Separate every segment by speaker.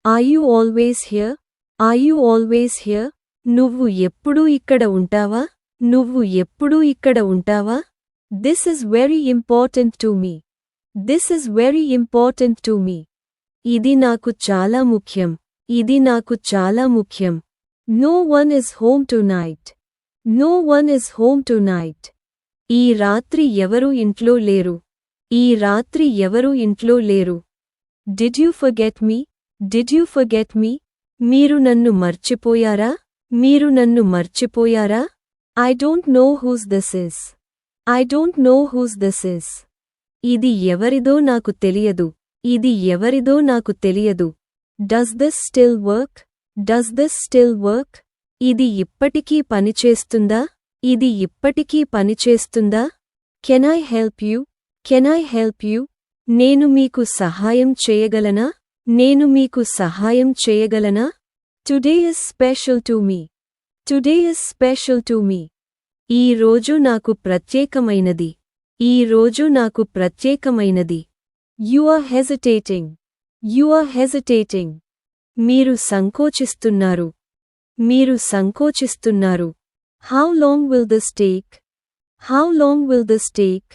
Speaker 1: Are you always here? Are you always here? నువ్వు ఎప్పుడూ ఇక్కడ ఉంటావా? నువ్వు ఎప్పుడూ ఇక్కడ ఉంటావా? This is very important to me. This is very important to me. ఇది నాకు చాలా ముఖ్యం. ఇది నాకు చాలా ముఖ్యం. No one is home tonight. No one is home tonight. ఈ రాత్రి ఎవరూ ఇంట్లో లేరు. ఈ రాత్రి ఎవరూ ఇంట్లో లేరు. Did you forget me? Did you forget me? మీరు నన్ను మర్చిపోయారా? మీరు నన్ను మర్చిపోయారా? I don't know whose this is. I don't know whose this is. ఇది ఎవరిదో నాకు తెలియదు. ఇది ఎవరిదో నాకు తెలియదు. Does this still work? Does this still work? ఇది ఇప్పటికీ పనిచేస్తుందా? ఇది ఇప్పటికీ పనిచేస్తుందా? Can I help you? Can I help you? నేను మీకు సహాయం చేయగలనా? నేను మీకు సహాయం చేయగలనా? Today is special to me. Today is special to me. ఈ రోజు నాకు ప్రత్యేకమైనది. ఈ రోజు నాకు ప్రత్యేకమైనది. You are hesitating. You are hesitating. మీరు సంకోచిస్తున్నారు. మీరు సంకోచిస్తున్నారు. How long will this take? How long will this take?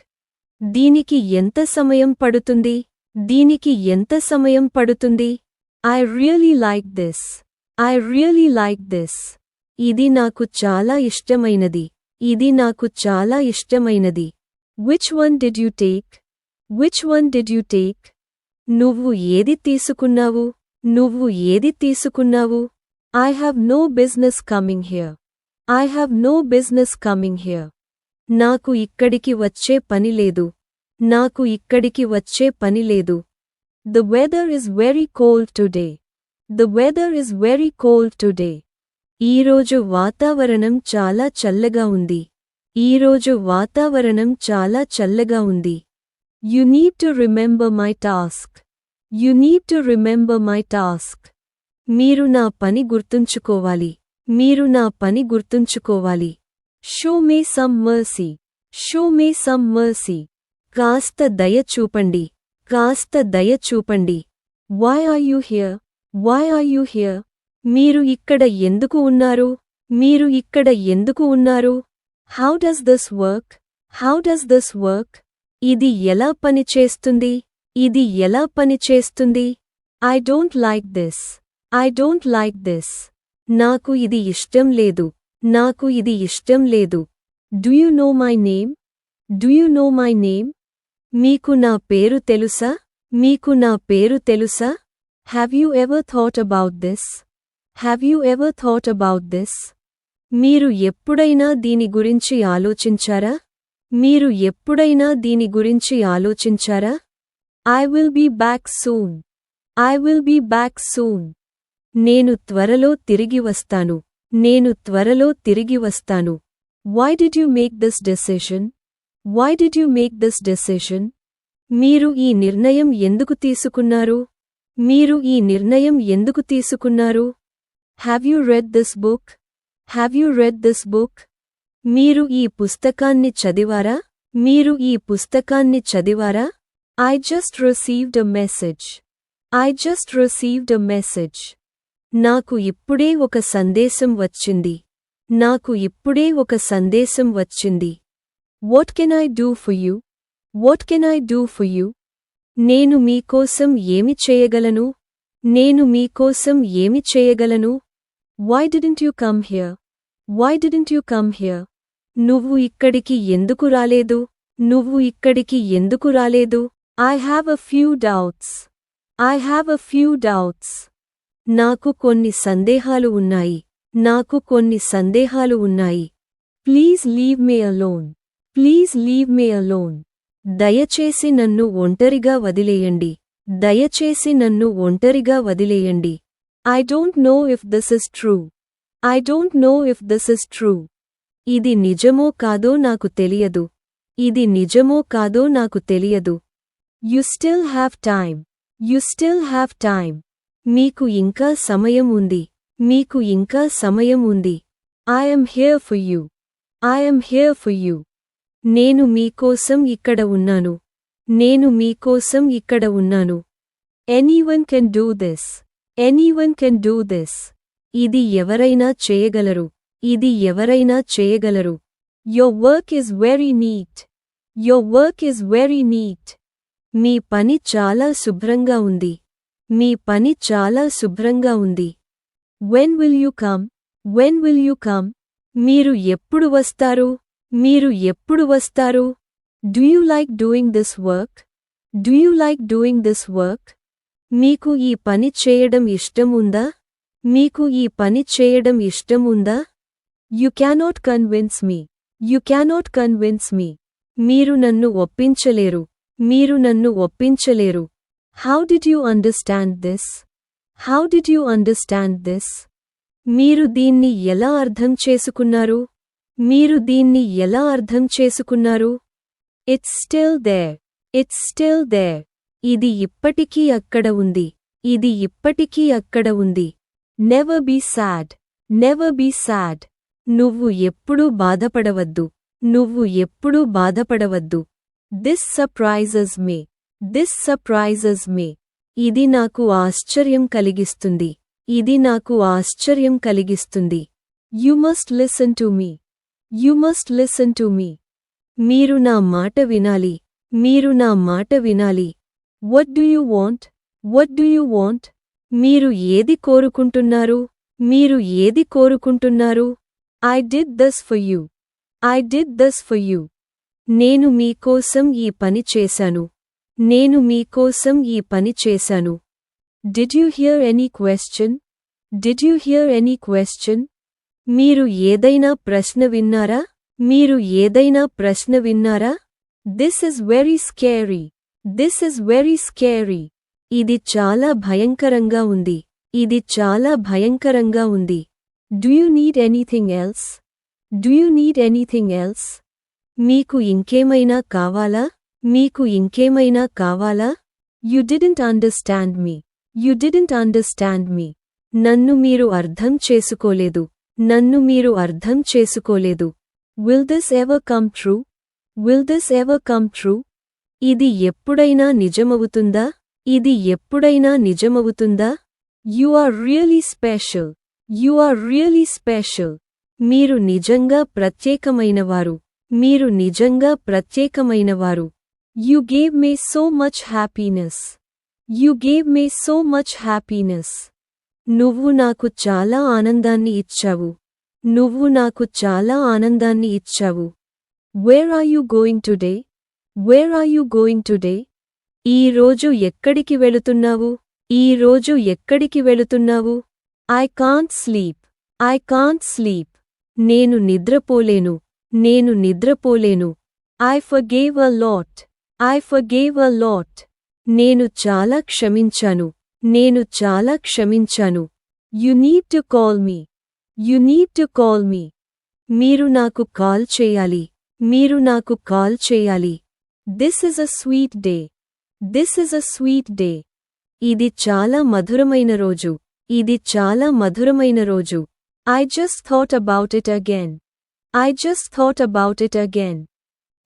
Speaker 1: దీనికి ఎంత సమయం పడుతుంది? దీనికి ఎంత సమయం పడుతుంది? I really like this. I really like this. ఇది నాకు చాలా ఇష్టమైనది. ఇది నాకు చాలా ఇష్టమైనది. Which one did you take? Which one did you take? నువ్వు ఏది తీసుకున్నావు? నువ్వు ఏది తీసుకున్నావు? I have no business coming here. I have no business coming here. నాకు ఇక్కడికి వచ్చే పని లేదు. నాకు ఇక్కడికి వచ్చే పని లేదు. The weather is very cold today. The weather is very cold today. ఈరోజు వాతావరణం చాలా చల్లగా ఉంది. ఈరోజు వాతావరణం చాలా చల్లగా ఉంది. You need to remember my task. You need to remember my task. మీరు నా పని గుర్తుంచుకోవాలి. మీరు నా పని గుర్తుంచుకోవాలి. Show me some mercy. Show me some mercy. కాస్త దయ చూపండి. కాస్త దయ చూపండి. Why are you here? Why are you here? మీరు ఇక్కడ ఎందుకు ఉన్నారు? మీరు ఇక్కడ ఎందుకు ఉన్నారు? How does this work? How does this work? ఇది ఎలా పని చేస్తుంది? ఇది ఎలా పని చేస్తుంది? I don't like this. I don't like this. నాకు ఇది ఇష్టం లేదు. నాకు ఇది ఇష్టం లేదు. Do you know my name? Do you know my name? మీకు నా పేరు తెలుసా? మీకు నా పేరు తెలుసా? Have you ever thought about this? Have you ever thought about this? మీరు ఎప్పుడైనా దీని గురించి ఆలోచించారా? మీరు ఎప్పుడైనా దీని గురించి ఆలోచించారా? I will be back soon. I will be back soon. నేను త్వరలో తిరిగి వస్తాను. నేను త్వరలో తిరిగి వస్తాను. Why did you make this decision? Why did you make this decision? మీరు ఈ నిర్ణయం ఎందుకు తీసుకున్నారు? మీరు ఈ నిర్ణయం ఎందుకు తీసుకున్నారు? Have you read this book? Have you read this book? మీరు ఈ పుస్తకాన్ని చదివారా? మీరు ఈ పుస్తకాన్ని చదివారా? I just received a message. I just received a message. నాకు ఇప్పుడే ఒక సందేశం వచ్చింది. నాకు ఇప్పుడే ఒక సందేశం వచ్చింది. What can I do for you? What can I do for you? నేను మీకోసం ఏమి చేయగలను? నేను మీకోసం ఏమి చేయగలను? Why didn't you come here? Why didn't you come here? నువ్వు ఇక్కడికి ఎందుకు రాలేదు? నువ్వు ఇక్కడికి ఎందుకు రాలేదు? I have a few doubts. I have a few doubts. నాకు కొన్ని సందేహాలు ఉన్నాయి. నాకు కొన్ని సందేహాలు ఉన్నాయి. Please leave me alone. Please leave me alone. దయచేసి నన్ను ఒంటరిగా వదిలేయండి. దయచేసి నన్ను ఒంటరిగా వదిలేయండి. I don't know if this is true. I don't know if this is true. ఇది నిజమో కాదో నాకు తెలియదు. ఇది నిజమో కాదో నాకు తెలియదు. You still have time. You still have time. మీకు ఇంకా సమయం ఉంది. మీకు ఇంకా సమయం ఉంది. I am here for you. I am here for you. నేను మీకోసం ఇక్కడ ఉన్నాను. నేను మీకోసం ఇక్కడ ఉన్నాను. Anyone can do this. Anyone can do this. ఇది ఎవరైనా చేయగలరు. ఇది ఎవరైనా చేయగలరు. Your work is very neat. Your work is very neat. మీ పని చాలా శుభ్రంగా ఉంది. మీ పని చాలా శుభ్రంగా ఉంది. When will you come? When will you come? మీరు ఎప్పుడు వస్తారు? మీరు ఎప్పుడు వస్తారు? Do you like doing this work? Do you like doing this work? మీకు ఈ పని చేయడం ఇష్టం ఉందా? మీకు ఈ పని చేయడం ఇష్టం ఉందా? You cannot convince me. You cannot convince me. మీరు నన్ను ఒప్పించలేరు. మీరు నన్ను ఒప్పించలేరు. How did you understand this? How did you understand this? మీరు దీన్ని ఎలా అర్థం చేసుకున్నారు? మీరు దీన్ని ఎలా అర్థం చేసుకున్నారు? It's still there. It's still there. ఇది ఇప్పటికీ అక్కడ ఉంది. ఇది ఇప్పటికీ అక్కడ ఉంది. Never be sad. Never be sad. నువ్వు ఎప్పుడూ బాధపడవద్దు. నువ్వు ఎప్పుడూ బాధపడవద్దు. This surprises me. This surprises me. ఇది నాకు ఆశ్చర్యం కలిగిస్తుంది. ఇది నాకు ఆశ్చర్యం కలిగిస్తుంది. You must listen to me. You must listen to me. మీరు నా మాట వినాలి. మీరు నా మాట వినాలి. What do you want? What do you want? మీరు ఏది కోరుకుంటున్నారు? మీరు ఏది కోరుకుంటున్నారు? I did this for you. I did this for you. నేను మీకోసం ఈ పని చేశాను. నేను మీకోసం ఈ పని చేశాను. Did you hear any question? Did you hear any question? మీరు ఏదైనా ప్రశ్న విన్నారా? మీరు ఏదైనా ప్రశ్న విన్నారా? This is very scary. This is very scary. ఇది చాలా భయంకరంగా ఉంది. ఇది చాలా భయంకరంగా ఉంది. Do you need anything else? Do you need anything else? మీకు ఇంకేమైనా కావాలా? మీకు ఇంకేమైనా కావాలా? You didn't understand me. You didn't understand me. నన్ను మీరు అర్థం చేసుకోలేదు. నన్ను మీరు అర్థం చేసుకోలేదు. Will this ever come true? Will this ever come true? ఇది ఎప్పుడైనా నిజమవుతుందా? ఇది ఎప్పుడైనా నిజమవుతుందా? You are really special. You are really special. మీరు నిజంగా ప్రత్యేకమైనవారు. మీరు నిజంగా ప్రత్యేకమైనవారు. You gave me so much happiness. You gave me so much happiness. నువ్వు నాకు చాలా ఆనందాన్ని ఇచ్చావు. నువ్వు నాకు చాలా ఆనందాన్ని ఇచ్చావు. Where are you going today? Where are you going today? ఈ రోజు ఎక్కడికి వెళుతున్నావు? ఈ రోజు ఎక్కడికి వెళుతున్నావు? I can't sleep. I can't sleep. నేను నిద్రపోలేను. నేను నిద్రపోలేను. I forgave a lot. I forgave a lot. నేను చాలా క్షమించాను. నేను చాలా క్షమించాను. You need to call me. You need to call me. మీరు నాకు కాల్ చేయాలి. మీరు నాకు కాల్ చేయాలి. This is a sweet day. This is a sweet day. ఇది చాలా మధురమైన రోజు. ఇది చాలా మధురమైన రోజు. I just thought about it again. I just thought about it again.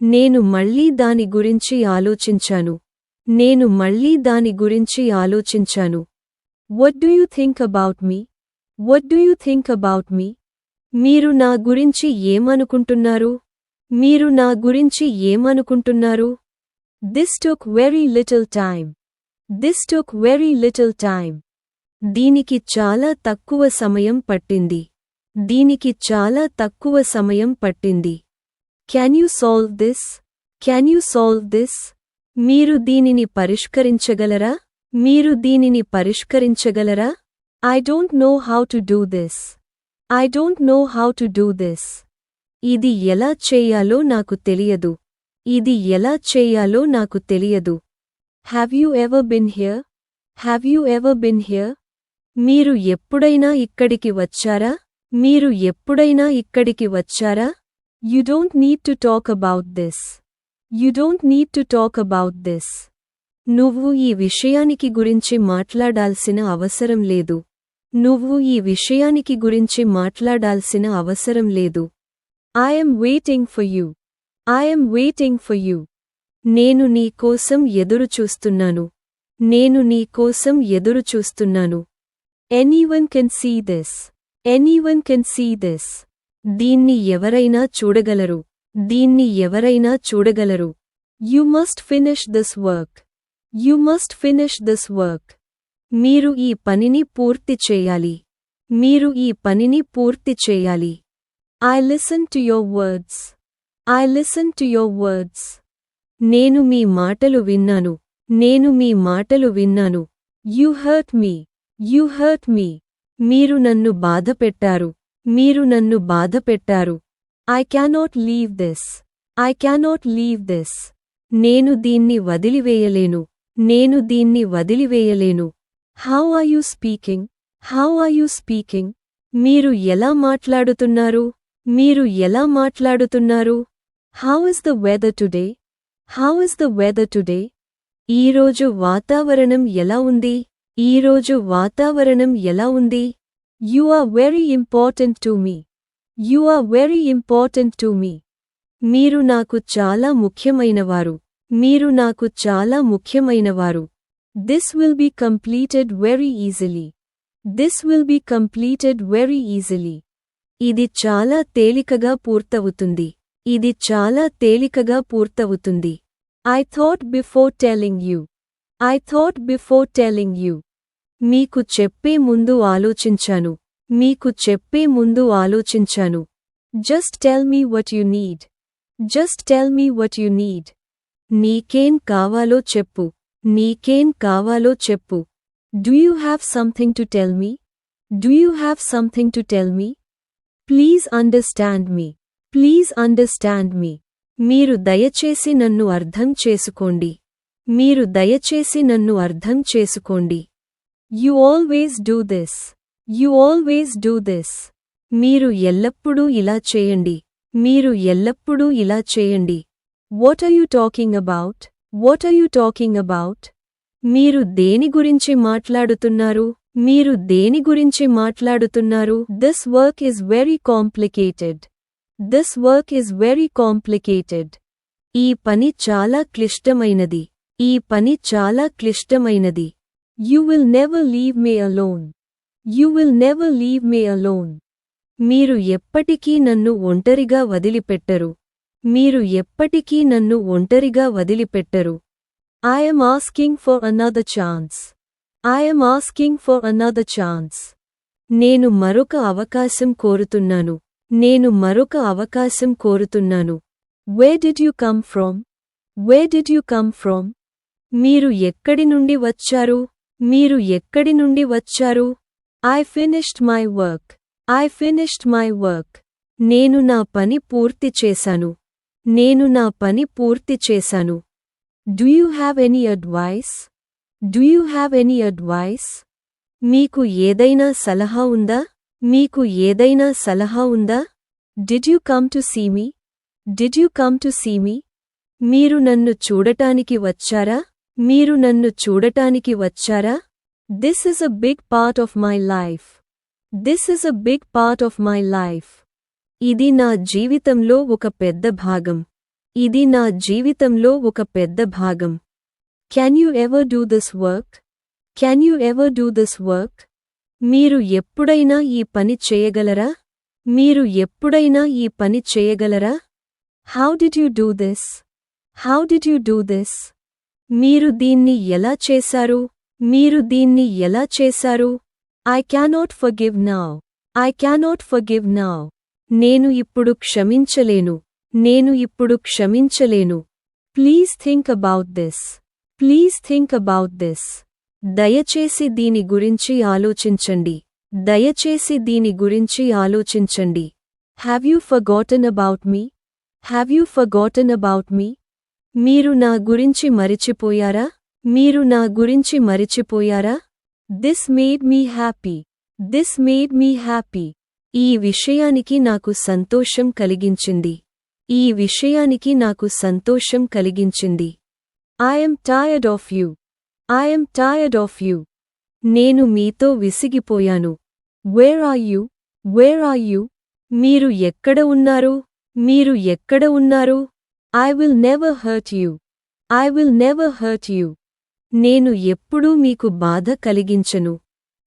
Speaker 1: నేను మళ్ళీ దాని గురించి ఆలోచించాను. నేను మళ్ళీ దాని గురించి ఆలోచించాను. What do you think about me? What do you think about me? మీరు నా గురించి ఏమనుకుంటున్నారు? మీరు నా గురించి ఏమనుకుంటున్నారు? This took very little time. This took very little time. దీనికి చాలా తక్కువ సమయం పట్టింది. దీనికి చాలా తక్కువ సమయం పట్టింది. Can you solve this? Can you solve this? మీరు దీనిని పరిష్కరించగలరా? మీరు దీనిని పరిష్కరించగలరా? I don't know how to do this. I don't know how to do this. ఇది ఎలా చేయాలో నాకు తెలియదు. ఇది ఎలా చేయాలో నాకు తెలియదు. Have you ever been here? Have you ever been here? మీరు ఎప్పుడైనా ఇక్కడికి వచ్చారా? మీరు ఎప్పుడైనా ఇక్కడికి వచ్చారా? You don't need to talk about this. You don't need to talk about this. నువ్వు ఈ విషయానికి గురించి మాట్లాడాల్సిన అవసరం లేదు. నువ్వు ఈ విషయానికి గురించి మాట్లాడాల్సిన అవసరం లేదు. I am waiting for you. I am waiting for you. నేను నీ కోసం ఎదురు చూస్తున్నాను. నేను నీ కోసం ఎదురు చూస్తున్నాను. Anyone can see this. Anyone can see this. దీన్ని ఎవరైనా చూడగలరు. దీన్ని ఎవరైనా చూడగలరు. You must finish this work. You must finish this work. మీరు ఈ పనిని పూర్తి చేయాలి. మీరు ఈ పనిని పూర్తి చేయాలి. I listen to your words. I listen to your words. నేను మీ మాటలు విన్నాను. నేను మీ మాటలు విన్నాను. You hurt me. You hurt me. మీరు నన్ను బాధపెట్టారు. మీరు నన్ను బాధపెట్టారు. I cannot leave this. I cannot leave this. నేను దీన్ని వదిలివేయలేను. నేను దీన్ని వదిలివేయలేను. How are you speaking? How are you speaking? మీరు ఎలా మాట్లాడుతున్నారు? మీరు ఎలా మాట్లాడుతున్నారు? How is the weather today? How is the weather today? ఈరోజు వాతావరణం ఎలా ఉంది? ఈరోజు వాతావరణం ఎలా ఉంది? You are very important to me. You are very important to me. మీరు నాకు చాలా ముఖ్యమైనవారు. మీరు నాకు చాలా ముఖ్యమైనవారు. This will be completed very easily. This will be completed very easily. ఇది చాలా తేలికగా పూర్తవుతుంది. ఇది చాలా తేలికగా పూర్తవుతుంది. I thought before telling you. I thought before telling you. మీకు చెప్పే ముందు ఆలోచించాను. మీకు చెప్పే ముందు ఆలోచించాను. Just tell me what you need. Just tell me what you need. నీకేం కావాలో చెప్పు. నీకేం కావాలో చెప్పు. Do you have something to tell me? Do you have something to tell me? Please understand me. Please understand me. మీరు దయచేసి నన్ను అర్థం చేసుకోండి. మీరు దయచేసి నన్ను అర్థం చేసుకోండి. You always do this. You always do this. మీరు ఎల్లప్పుడూ ఇలా చేయండి. మీరు ఎల్లప్పుడూ ఇలా చేయండి. What are you talking about? What are you talking about? మీరు దేని గురించి మాట్లాడుతున్నారు? మీరు దేని గురించి మాట్లాడుతున్నారు? This work is very complicated. This work is very complicated. ఈ పని చాలా క్లిష్టమైనది. ఈ పని చాలా క్లిష్టమైనది. You will never leave me alone. You will never leave me alone. మీరు ఎప్పటికీ నన్ను ఒంటరిగా వదిలిపెట్టరు. మీరు ఎప్పటికీ నన్ను ఒంటరిగా వదిలిపెట్టరు. I am asking for another chance. I am asking for another chance. నేను మరొక అవకాశం కోరుతున్నాను. నేను మరొక అవకాశం కోరుతున్నాను. Where did you come from? Where did you come from? మీరు ఎక్కడి నుండి వచ్చారు? మీరు ఎక్కడి నుండి వచ్చారు? I finished my work. I finished my work. నేను నా పని పూర్తి చేశాను. నేను నా పని పూర్తి చేశాను. Do you have any advice? Do you have any advice? మీకు ఏదైనా సలహా ఉందా? మీకు ఏదైనా సలహా ఉందా? Did you come to see me? Did you come to see me? మీరు నన్ను చూడటానికి వచ్చారా? మీరు నన్ను చూడటానికి వచ్చారా? This is a big part of my life. This is a big part of my life. ఇది నా జీవితంలో ఒక పెద్ద భాగం. ఇది నా జీవితంలో ఒక పెద్ద భాగం. Can you ever do this work? Can you ever do this work? మీరు ఎప్పుడైనా ఈ పని చేయగలరా? మీరు ఎప్పుడైనా ఈ పని చేయగలరా? How did you do this? How did you do this? మీరు దీన్ని ఎలా చేశారు? మీరు దీన్ని ఎలా చేశారు? I cannot forgive now. I cannot forgive now. నేను ఇప్పుడు క్షమించలేను. నేను ఇప్పుడు క్షమించలేను. Please think about this. Please think about this. దయచేసి దీని గురించి ఆలోచించండి. దయచేసి దీని గురించి ఆలోచించండి. Have you forgotten about me? Have you forgotten about me? మీరు నా గురించి మరిచిపోయారా? మీరు నా గురించి మరిచిపోయారా? This made me happy. This made me happy. ఈ విషయానికి నాకు సంతోషం కలిగించింది. ఈ విషయానికి నాకు సంతోషం కలిగించింది. I am tired of you. I am tired of you. నేను మీతో విసిగిపోయాను. Where are you? Where are you? మీరు ఎక్కడ ఉన్నారు? మీరు ఎక్కడ ఉన్నారు? I will never hurt you. I will never hurt you. నేను ఎప్పుడూ మీకు బాధ కలిగించను.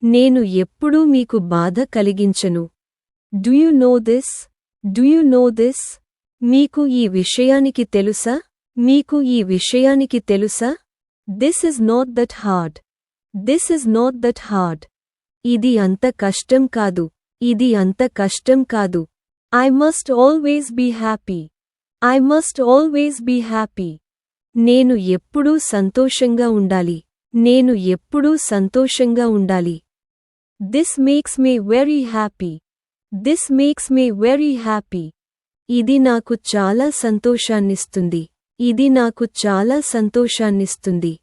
Speaker 1: నేను ఎప్పుడూ మీకు బాధ కలిగించను. Do you know this? Do you know this? మీకు ఈ విషయానికి తెలుసా? మీకు ఈ విషయానికి తెలుసా? This is not that hard. This is not that hard. ఇది అంత కష్టం కాదు. ఇది అంత కష్టం కాదు. I must always be happy. I must always be happy. నేను ఎప్పుడూ సంతోషంగా ఉండాలి. నేను ఎప్పుడూ సంతోషంగా ఉండాలి. This makes me very happy. This makes me very happy. ఇది నాకు చాలా సంతోషాన్నిస్తుంది. ఇది నాకు చాలా సంతోషాన్నిస్తుంది.